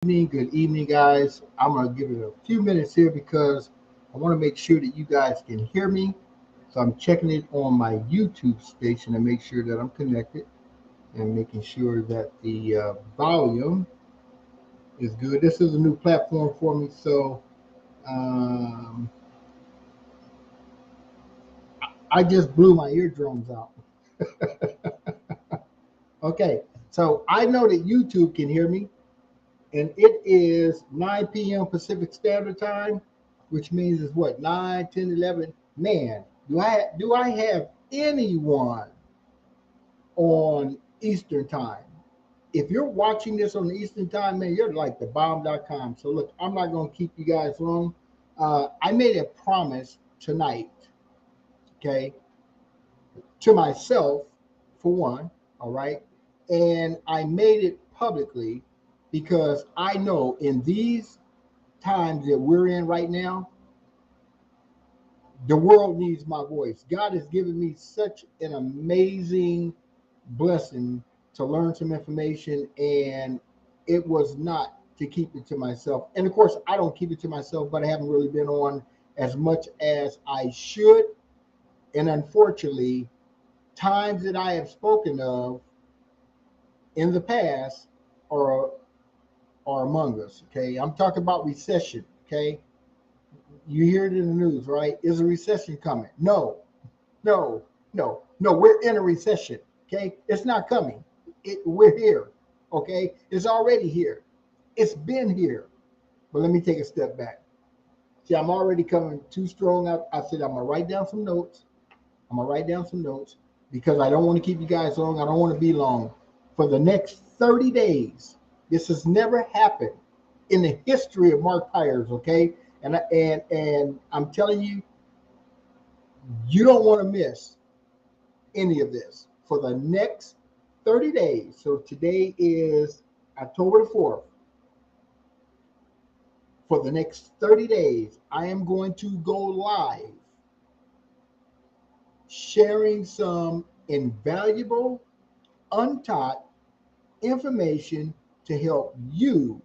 Good evening, guys. I'm gonna give it a few minutes here because I want to make sure that you guys can hear me. So I'm checking it on my YouTube station to make sure that I'm connected and making sure that the volume is good. This is a new platform for me, so um, I just blew my eardrums out. Okay, so I know that YouTube can hear me, and it is 9 p.m. Pacific Standard Time, which means it's what 9, 10, 11. Man, do I have anyone on Eastern Time? If you're watching this on the Eastern Time, man, you're like the bomb.com. So look, I'm not going to keep you guys long. I made a promise tonight, okay, to myself for one, all right, and I made it publicly because I know in these times that we're in right now, the world needs my voice. God has given me such an amazing blessing to learn some information, and it was not to keep it to myself. And of course, I don't keep it to myself, but I haven't really been on as much as I should. And unfortunately, times that I have spoken of in the past are are among us. Okay, I'm talking about recession. Okay, you hear it in the news, right? Is a recession coming? No, no, no. We're in a recession. Okay, it's not coming. We're here. Okay, it's already here. It's been here. But let me take a step back. See, I'm already coming too strong. I said I'm gonna write down some notes. I'm gonna write down some notes because I don't want to keep you guys long. I don't want to be long. For the next 30 days, this has never happened in the history of Mark Tires. Okay, and I'm telling you, you don't want to miss any of this for the next 30 days. So today is October the 4th. For the next 30 days, I am going to go live sharing some invaluable, untaught information to help you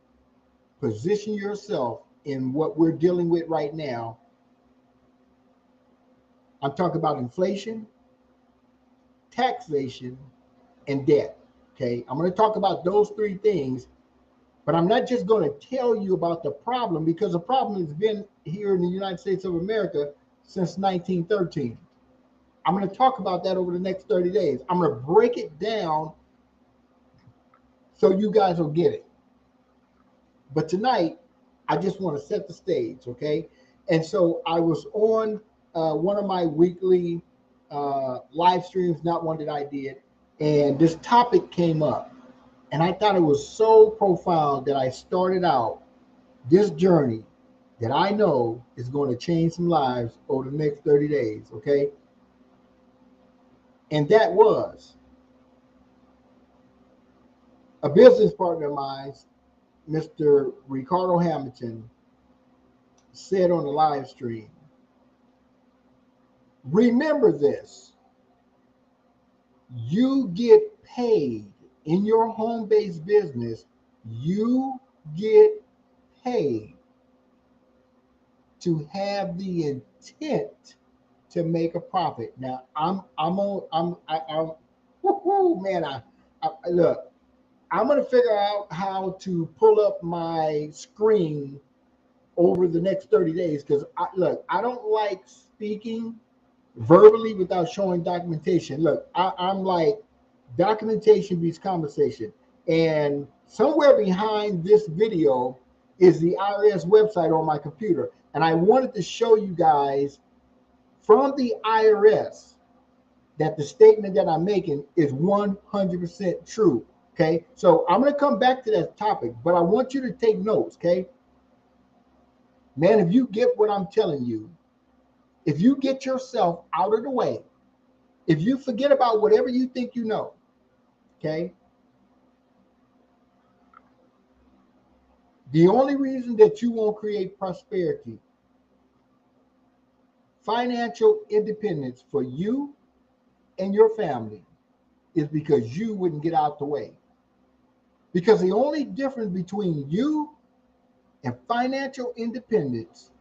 position yourself in what we're dealing with right now. I'm talking about inflation, taxation, and debt. Okay, I'm going to talk about those three things. But I'm not just going to tell you about the problem because the problem has been here in the United States of America since 1913. I'm going to talk about that over the next 30 days. I'm going to break it down so you guys will get it. But tonight, I just want to set the stage, okay? And so I was on one of my weekly live streams, not one that I did, and this topic came up. And I thought it was so profound that I started out this journey that I know is going to change some lives over the next 30 days, okay? And that was a business partner of mine, Mr. Ricardo Hamilton, said on the live stream, remember this, you get paid in your home based business, you get paid to have the intent to make a profit. Now I'm on I'm woo man I look, I'm gonna figure out how to pull up my screen over the next 30 days because I look, I don't like speaking verbally without showing documentation. Look, I'm like documentation beats conversation. And somewhere behind this video is the IRS website on my computer. And I wanted to show you guys from the IRS that the statement that I'm making is 100% true. Okay. So I'm going to come back to that topic, but I want you to take notes. Okay. Man, if you get what I'm telling you, if you get yourself out of the way, if you forget about whatever you think you know, okay, the only reason that you won't create prosperity, financial independence for you and your family is because you wouldn't get out the way. Because the only difference between you and financial independence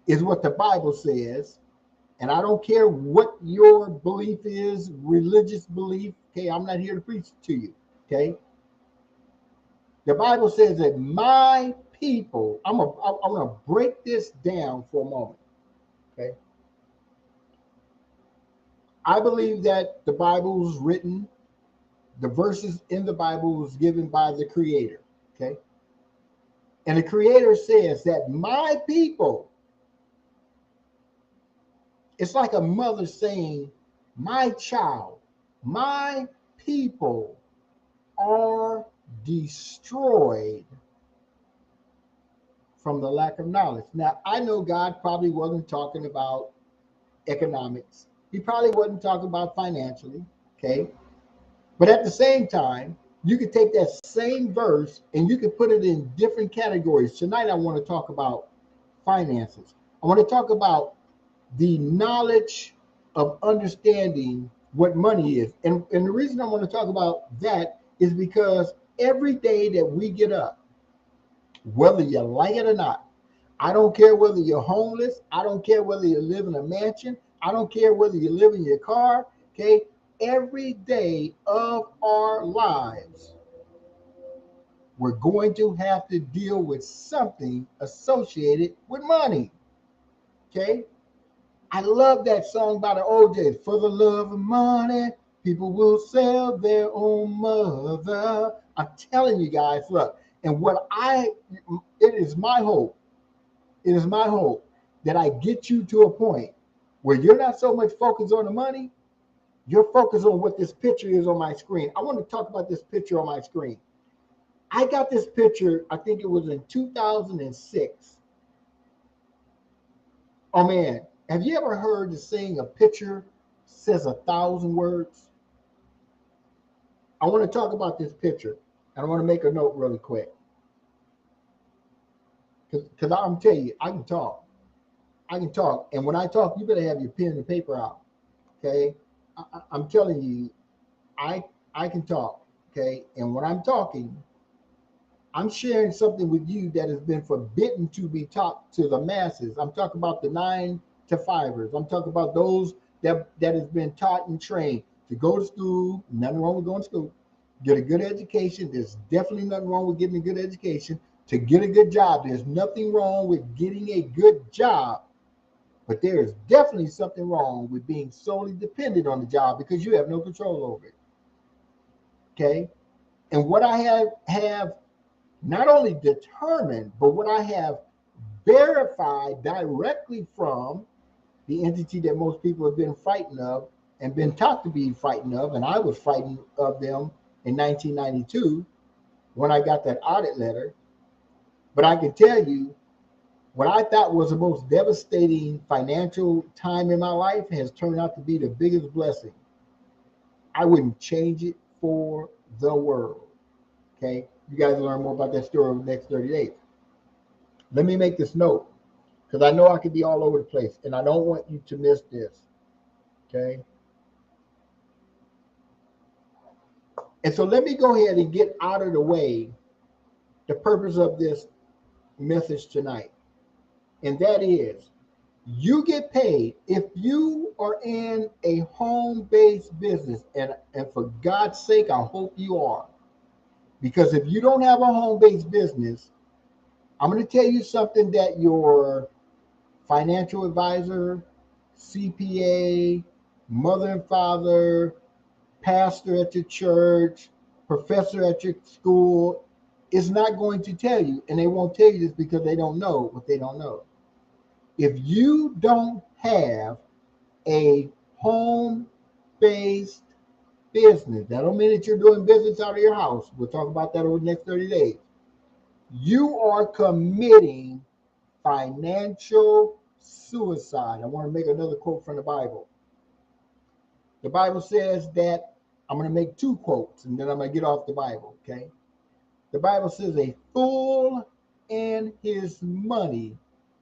is what the Bible says. And I don't care what your belief is, religious belief. Okay, I'm not here to preach to you. Okay, the Bible says that my people. I'm gonna break this down for a moment. Okay, I believe that the Bible was written. The verses in the Bible was given by the Creator. Okay, and the Creator says that my people. It's like a mother saying, "My child, my people are destroyed from the lack of knowledge." Now, I know God probably wasn't talking about economics. He probably wasn't talking about financially, okay? But at the same time, you could take that same verse and you could put it in different categories. Tonight, I want to talk about finances. I want to talk about the knowledge of understanding what money is. And the reason I want to talk about that is because every day that we get up, whether you like it or not, I don't care whether you're homeless, I don't care whether you live in a mansion, I don't care whether you live in your car, okay? Every day of our lives, we're going to have to deal with something associated with money, okay? I love that song by the OJs. For the love of money, people will sell their own mother. I'm telling you guys, look, and it is my hope, that I get you to a point where you're not so much focused on the money, you're focused on what this picture is on my screen. I want to talk about this picture on my screen. I got this picture, I think it was in 2006. Oh man, have you ever heard the saying a picture says 1,000 words? I want to talk about this picture, and I want to make a note really quick. Because I'm telling you, I can talk. I can talk. And when I talk, you better have your pen and paper out. Okay? I'm telling you, I I can talk. Okay? And when I'm talking, I'm sharing something with you that has been forbidden to be taught to the masses. I'm talking about the 9 to 5ers. I'm talking about those that has been taught and trained to go to school. Nothing wrong with going to school. Get a good education. There's definitely nothing wrong with getting a good education. To get a good job, there's nothing wrong with getting a good job. But there is definitely something wrong with being solely dependent on the job because you have no control over it. Okay? And what I have not only determined, but what I have verified directly from the entity that most people have been frightened of and been taught to be frightened of, and I was frightened of them in 1992 when I got that audit letter. But I can tell you, what I thought was the most devastating financial time in my life has turned out to be the biggest blessing. I wouldn't change it for the world. Okay. You guys will learn more about that story over the next 30 days. Let me make this note because I know I could be all over the place and I don't want you to miss this. Okay. And so let me go ahead and get out of the way the purpose of this message tonight. And that is you get paid if you are in a home-based business. And for God's sake, I hope you are. Because if you don't have a home-based business, I'm going to tell you something that your financial advisor, CPA, mother and father, pastor at your church, professor at your school is not going to tell you. And they won't tell you this because they don't know what they don't know. If you don't have a home-based business, that don't mean that you're doing business out of your house. We'll talk about that over the next 30 days. You are committing financial suicide. I want to make another quote from the Bible. The Bible says that I'm going to make 2 quotes and then I'm going to get off the Bible, okay? The Bible says a fool and his money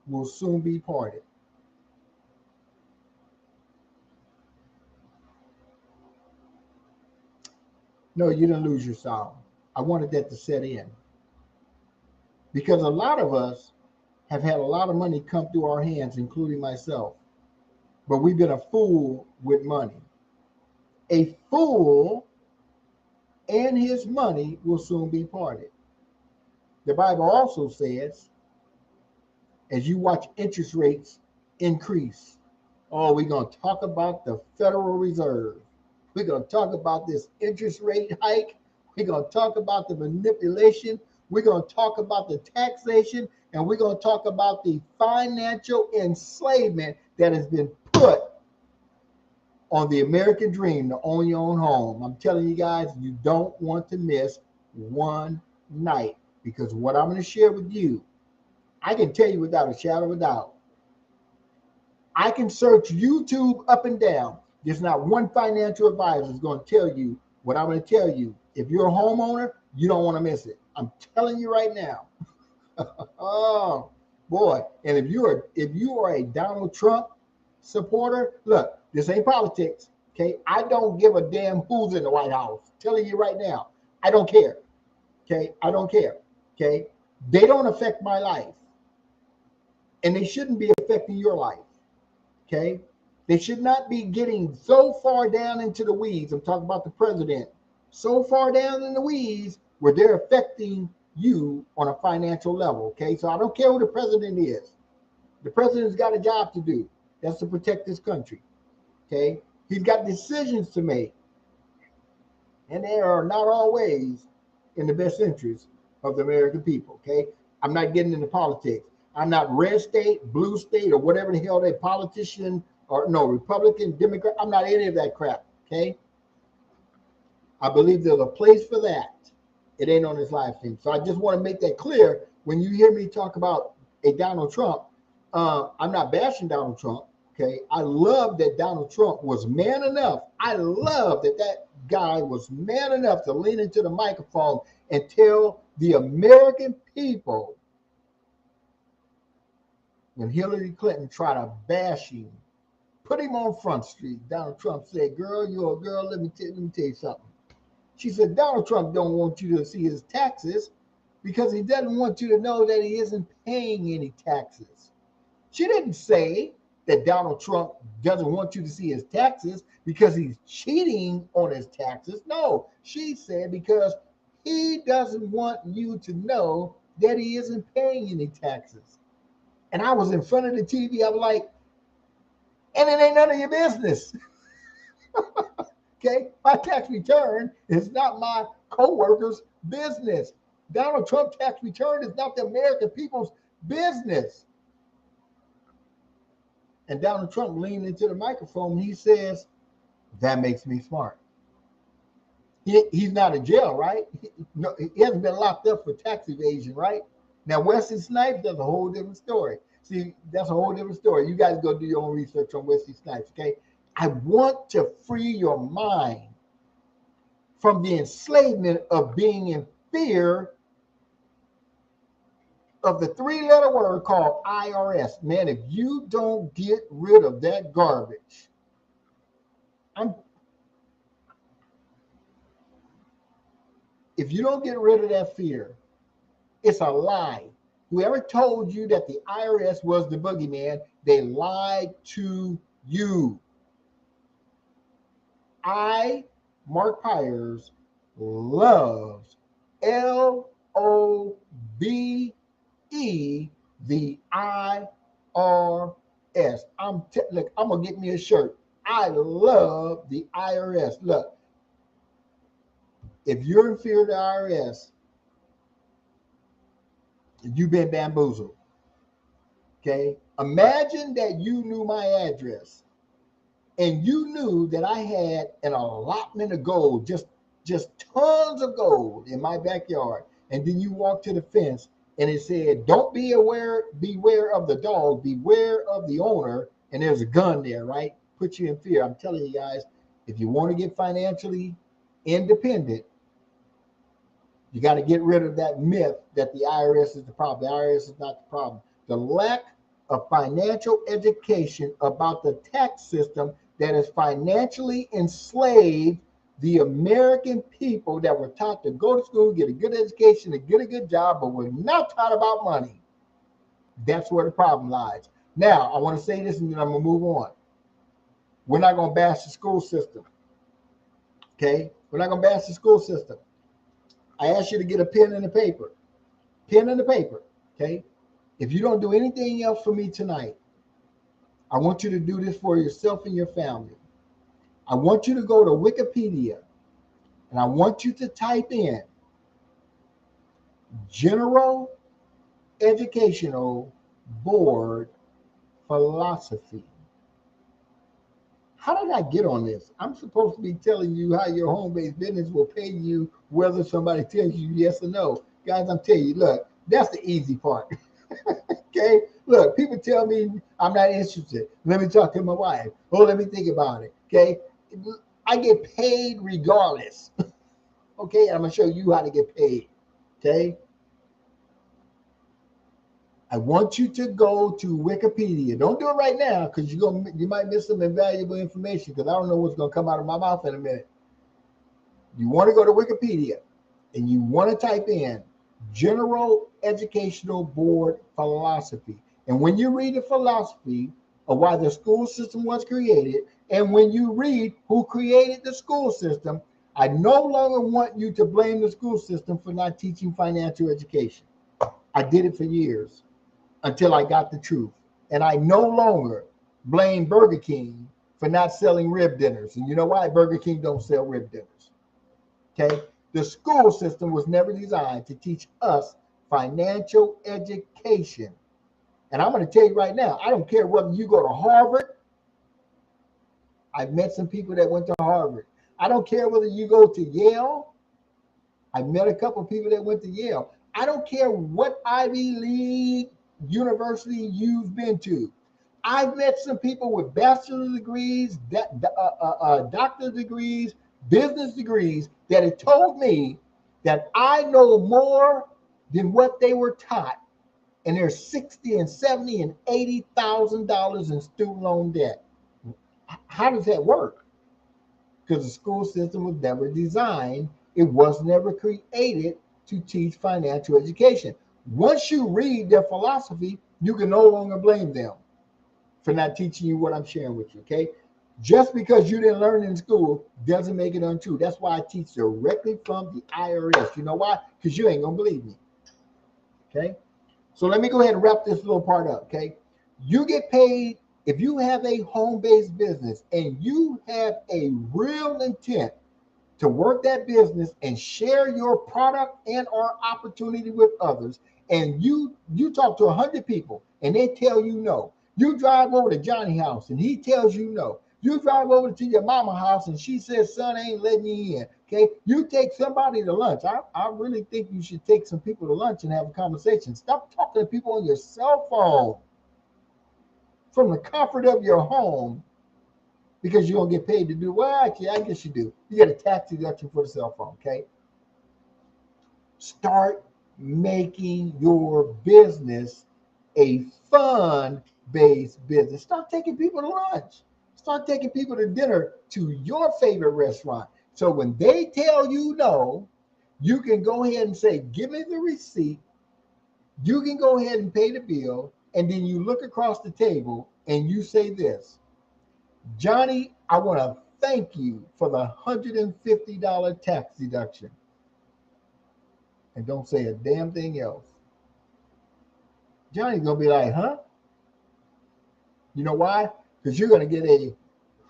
will soon be parted. No, you didn't lose your sound. I wanted that to set in because a lot of us have had a lot of money come through our hands, including myself, but we've been a fool with money. A fool and his money will soon be parted. The Bible also says, as you watch interest rates increase, oh, we're going to talk about the Federal Reserve. We're going to talk about this interest rate hike. We're going to talk about the manipulation. We're going to talk about the taxation. And we're going to talk about the financial enslavement that has been put on the American dream to own your own home. I'm telling you guys, you don't want to miss one night because what I'm going to share with you, I can tell you without a shadow of a doubt. I can search YouTube up and down. There's not one financial advisor who's going to tell you what I'm going to tell you. If you're a homeowner, you don't want to miss it. I'm telling you right now. Oh boy! And if you are a Donald Trump supporter, look, this ain't politics. Okay, I don't give a damn who's in the White House. I'm telling you right now, I don't care. Okay, I don't care. Okay, they don't affect my life, and they shouldn't be affecting your life. Okay, they should not be getting so far down into the weeds. I'm talking about the president, so far down in the weeds where they're affecting you on a financial level. Okay, so I don't care who the president is. The president's got a job to do. That's to protect this country. Okay, he's got decisions to make, and they are not always in the best interest of the American people. Okay, I'm not getting into politics. I'm not red state, blue state, or whatever the hell they politician or no Republican, Democrat. I'm not any of that crap. Okay, I believe there's a place for that. It ain't on this live stream. So I just want to make that clear. When you hear me talk about a Donald Trump, I'm not bashing Donald Trump. Okay, I love that Donald Trump was man enough. I love that that guy was man enough to lean into the microphone and tell the American people when Hillary Clinton tried to bash him, put him on Front Street. Donald Trump said, "Girl, you're a girl. Let me tell you something." She said, "Donald Trump don't want you to see his taxes because he doesn't want you to know that he isn't paying any taxes." She didn't say that Donald Trump doesn't want you to see his taxes because he's cheating on his taxes. No, she said because he doesn't want you to know that he isn't paying any taxes. And I was in front of the TV. I'm like, and it ain't none of your business. Okay, my tax return is not my co-workers' business. Donald Trump tax return is not the American people's business. And Donald Trump leaned into the microphone and he says, "That makes me smart." He's not in jail, right? He hasn't been locked up for tax evasion, right? Now, Wesley Snipes, that's a whole different story. See, that's a whole different story. You guys go do your own research on Wesley Snipes, okay? I want to free your mind from the enslavement of being in fear of the three-letter word called IRS. Man, if you don't get rid of that garbage, if you don't get rid of that fear, it's a lie. Whoever told you that the IRS was the boogeyman, they lied to you. Mark Pyers, loves LOVE, the IRS. Look, I'm gonna get me a shirt. I love the IRS. Look, if you're in fear of the IRS, you've been bamboozled. Okay, imagine that you knew my address and you knew that I had an allotment of gold, just tons of gold in my backyard, and then you walk to the fence and it said, "Don't beware of the dog, beware of the owner," and there's a gun there, right? Put you in fear. I'm telling you guys, if you want to get financially independent, you got to get rid of that myth that the IRS is the problem. The IRS is not the problem. The lack of financial education about the tax system that has financially enslaved The American people that were taught to go to school, get a good education, and get a good job, but were not taught about money. That's where the problem lies. Now, I want to say this and then I'm going to move on. We're not going to bash the school system. Okay? We're not going to bash the school system. I ask you to get a pen and a paper. Pen and a paper. Okay? If you don't do anything else for me tonight, I want you to do this for yourself and your family. I want you to go to Wikipedia and I want you to type in General Educational Board Philosophy. How did I get on this? I'm supposed to be telling you how your home-based business will pay you whether somebody tells you yes or no. Guys, I'm telling you, look, that's the easy part. Okay? Look, people tell me I'm not interested. Let me talk to my wife. Oh, let me think about it. Okay? I get paid regardless. Okay? I'm going to show you how to get paid. Okay? I want you to go to Wikipedia. Don't do it right now because you might miss some invaluable information because I don't know what's going to come out of my mouth in a minute. You want to go to Wikipedia and you want to type in General Educational Board Philosophy. And when you read the philosophy of why the school system was created, and when you read who created the school system, I no longer want you to blame the school system for not teaching financial education. I did it for years until I got the truth. And I no longer blame Burger King for not selling rib dinners. And you know why? Burger King don't sell rib dinners. Okay? The school system was never designed to teach us financial education. And I'm going to tell you right now, I don't care whether you go to Harvard. I've met some people that went to Harvard. I don't care whether you go to Yale. I met a couple of people that went to Yale. I don't care what Ivy League university you've been to. I've met some people with bachelor's degrees, doctor's degrees, business degrees that have told me that I know more than what they were taught, and they're $60 and $70 and $80,000 in student loan debt. How does that work? Because the school system was never designed. It was never created to teach financial education. Once you read their philosophy, you can no longer blame them for not teaching you what I'm sharing with you, okay? Just because you didn't learn in school doesn't make it untrue. That's why I teach directly from the IRS. You know why? Because you ain't going to believe me, okay? So let me go ahead and wrap this little part up, okay? You get paid if you have a home-based business and you have a real intent to work that business and share your product and or opportunity with others, and you talk to 100 people and they tell you no. You drive over to Johnny's house and he tells you no. You drive over to your mama's house and she says, son, I ain't letting you in. Okay. You take somebody to lunch. I really think you should take some people to lunch and have a conversation. Stop talking to people on your cell phone from the comfort of your home because you don't get paid to do. Well, actually, I guess you do. You get a tax deduction for the cell phone. Okay. Start making your business a fun-based business. Start taking people to lunch. Start taking people to dinner to your favorite restaurant. So when they tell you no, you can go ahead and say, give me the receipt. You can go ahead and pay the bill. And then you look across the table and you say this, Johnny, I want to thank you for the $150 tax deduction. And don't say a damn thing else. Johnny's going to be like, huh? You know why? Because you're going to get a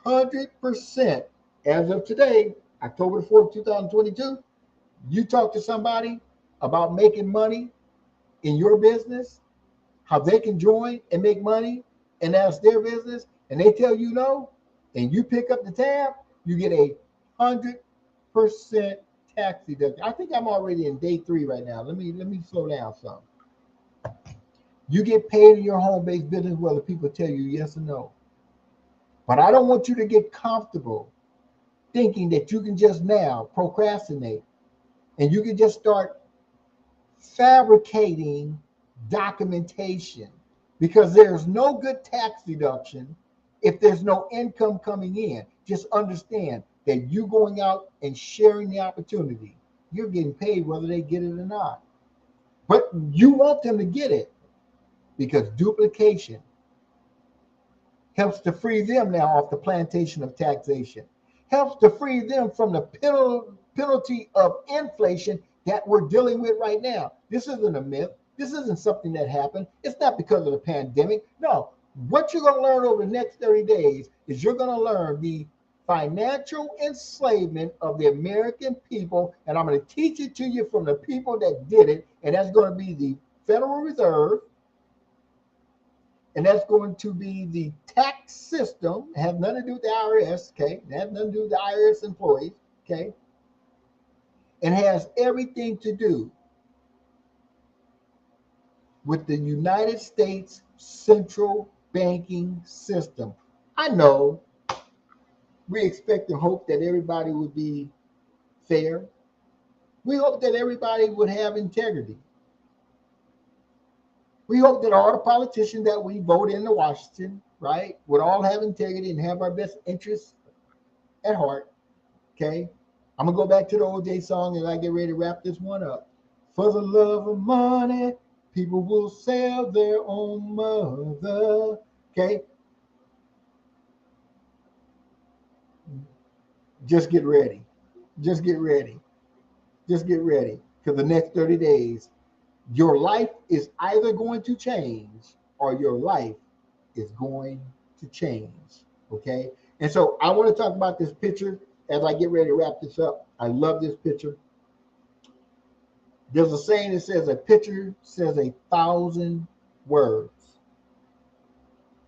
100% as of today, October 4th, 2022. You talk to somebody about making money in your business, how they can join and make money, and that's their business, and they tell you no, and you pick up the tab, you get a 100% tax deduction. I think I'm already in day 3 right now. Let me slow down some. You get paid in your home-based business whether people tell you yes or no. But I don't want you to get comfortable thinking that you can just now procrastinate and you can just start fabricating documentation because there's no good tax deduction if there's no income coming in. Just understand that you going out and sharing the opportunity, you're getting paid whether they get it or not. But you want them to get it because duplication helps to free them now off the plantation of taxation, helps to free them from the penalty of inflation that we're dealing with right now. This isn't a myth. This isn't something that happened. It's not because of the pandemic. No, what you're going to learn over the next 30 days is you're going to learn the financial enslavement of the American people. And I'm going to teach it to you from the people that did it. And that's going to be the Federal Reserve. And that's going to be the tax system. It has nothing to do with the IRS, okay? It has nothing to do with the IRS employees, okay? And has everything to do with the United States central banking system. I know we expect and hope that everybody would be fair. We hope that everybody would have integrity. We hope that all the politicians that we vote into Washington, right, would all have integrity and have our best interests at heart. Okay. I'm going to go back to the OJ song as I get ready to wrap this one up. For the love of money, people will sell their own mother. Okay. Just get ready. Just get ready. Just get ready. Because the next 30 days, your life is either going to change or your life is going to change. Okay. And so I want to talk about this picture as I get ready to wrap this up. I love this picture. There's a saying that says a picture says 1,000 words.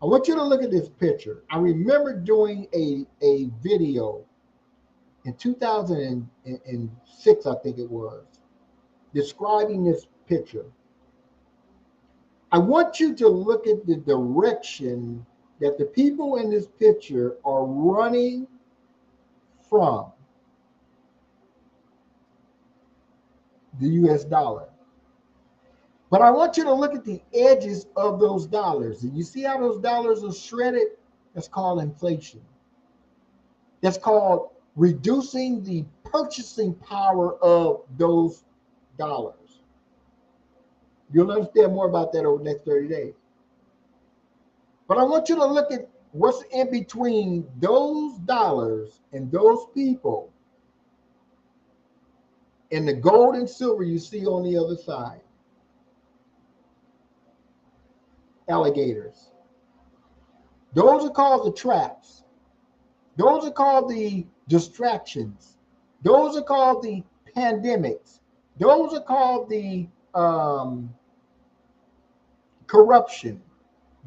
I want you to look at this picture. I remember doing a video in 2006, I think it was, describing this picture. I want you to look at the direction that the people in this picture are running from the US dollar. But I want you to look at the edges of those dollars. And you see how those dollars are shredded? That's called inflation. That's called reducing the purchasing power of those dollars. You'll understand more about that over the next 30 days. But I want you to look at what's in between those dollars and those people and the gold and silver you see on the other side. Alligators. Those are called the traps. Those are called the distractions. Those are called the pandemics. Those are called the corruption.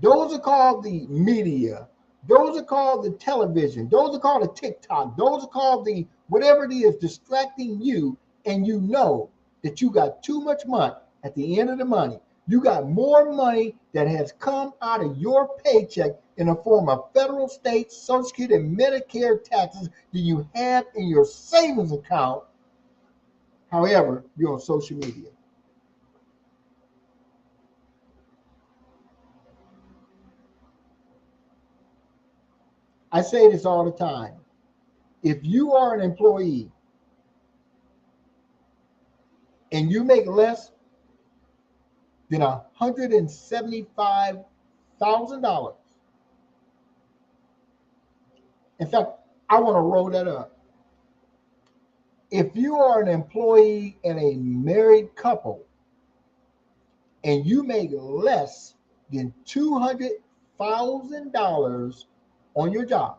Those are called the media. Those are called the television. Those are called the TikTok. Those are called the whatever it is distracting you, and you know that you got too much money at the end of the money. You got more money that has come out of your paycheck in the form of federal, state, Social Security, and Medicare taxes than you have in your savings account. However, you're on social media. I say this all the time. If you are an employee and you make less than $175,000, in fact, I want to roll that up. If you are an employee in a married couple and you make less than $200,000 on your job,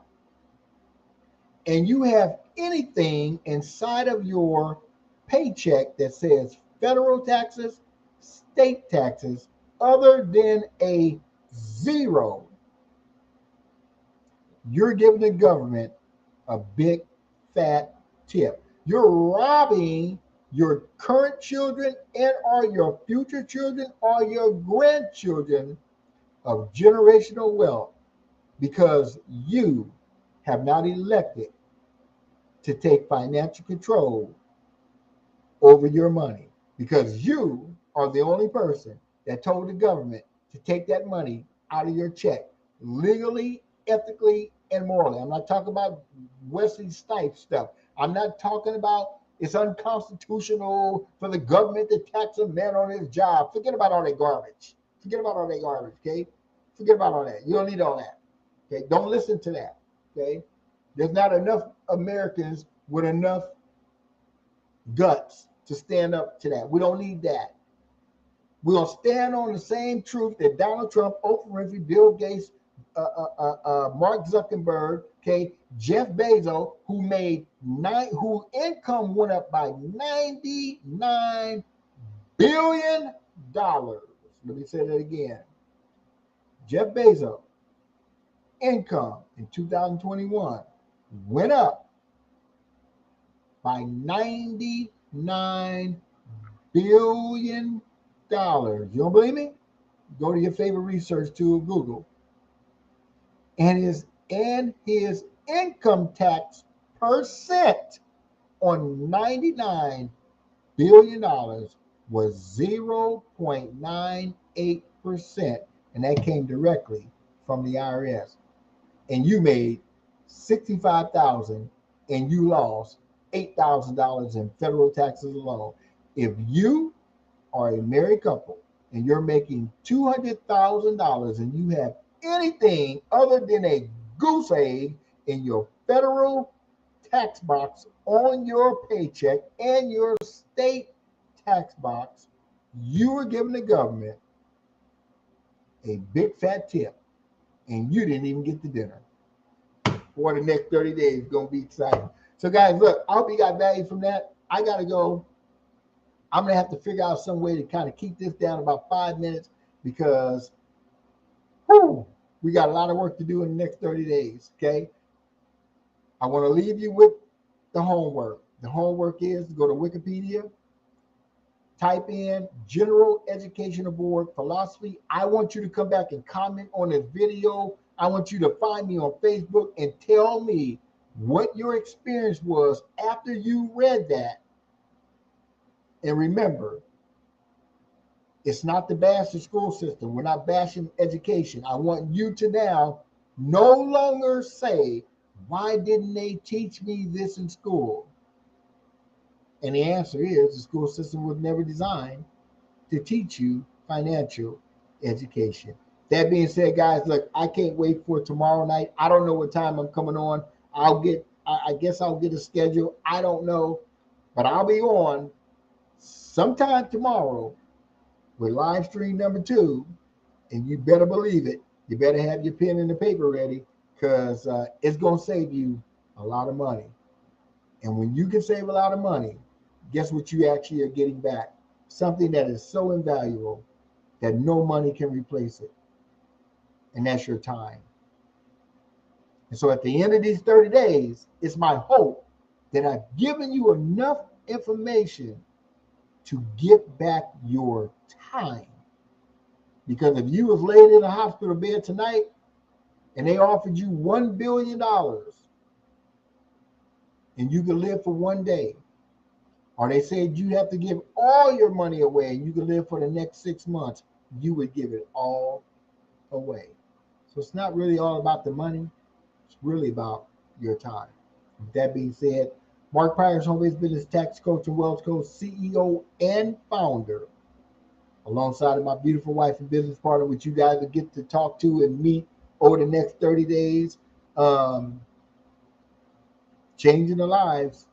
and you have anything inside of your paycheck that says federal taxes, state taxes, other than a zero, you're giving the government a big fat tip. You're robbing your current children and or your future children or your grandchildren of generational wealth because you have not elected to take financial control over your money, because you are the only person that told the government to take that money out of your check legally, ethically, and morally. I'm not talking about Wesley Snipes stuff. I'm not talking about it's unconstitutional for the government to tax a man on his job. Forget about all that garbage. Forget about all that garbage, okay? Forget about all that. You don't need all that. Okay? Don't listen to that. Okay? There's not enough Americans with enough guts to stand up to that. We don't need that. We're going to stand on the same truth that Donald Trump, Oprah Winfrey, Bill Gates, Mark Zuckerberg, okay, Jeff Bezos, whose income went up by $99 billion. Let me say that again. Jeff Bezos' income in 2021 went up by $99 billion. You don't believe me? Go to your favorite research tool, Google. And his income tax percent on $99 billion was 0.98%. And that came directly from the IRS. And you made $65,000 and you lost $8,000 in federal taxes alone. If you are a married couple and you're making $200,000 and you have anything other than a goose egg in your federal tax box on your paycheck and your state tax box, you were giving the government a big fat tip and you didn't even get the dinner. For the next 30 days, it's going to be exciting. So guys, look, I hope you got value from that. I got to go. I'm going to have to figure out some way to kind of keep this down about 5 minutes because we got a lot of work to do in the next 30 days, okay? I want to leave you with the homework. The homework is to go to Wikipedia, type in General Education Board Philosophy. I want you to come back and comment on this video. I want you to find me on Facebook and tell me what your experience was after you read that. And remember, it's not to bash the school system. We're not bashing education. I want you to now no longer say, why didn't they teach me this in school? And the answer is the school system was never designed to teach you financial education. That being said, guys, look, I can't wait for tomorrow night. I don't know what time I'm coming on. I guess I'll get a schedule. I don't know, but I'll be on sometime tomorrow with live stream number 2, and you better believe it. You better have your pen and the paper ready because it's going to save you a lot of money. And when you can save a lot of money, guess what you actually are getting back? Something that is so invaluable that no money can replace it. And that's your time. And so at the end of these 30 days, it's my hope that I've given you enough information to get back your time. Because if you was laid in a hospital bed tonight and they offered you $1 billion and you could live for one day, or they said you have to give all your money away and you could live for the next 6 months, you would give it all away. So it's not really all about the money. It's really about your time. With that being said, Mark Pryor's home-based business tax coach and wealth coach, CEO and founder, alongside of my beautiful wife and business partner, which you guys will get to talk to and meet over the next 30 days, changing the lives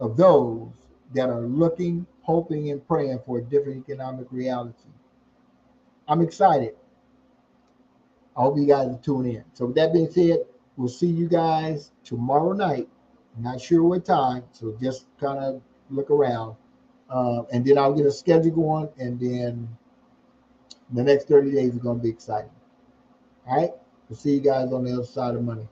of those that are looking, hoping, and praying for a different economic reality. I'm excited. I hope you guys will tune in. So with that being said, we'll see you guys tomorrow night. I'm not sure what time, so just kind of look around. And then I'll get a schedule going, and then the next 30 days are going to be exciting. All right? We'll see you guys on the other side of money.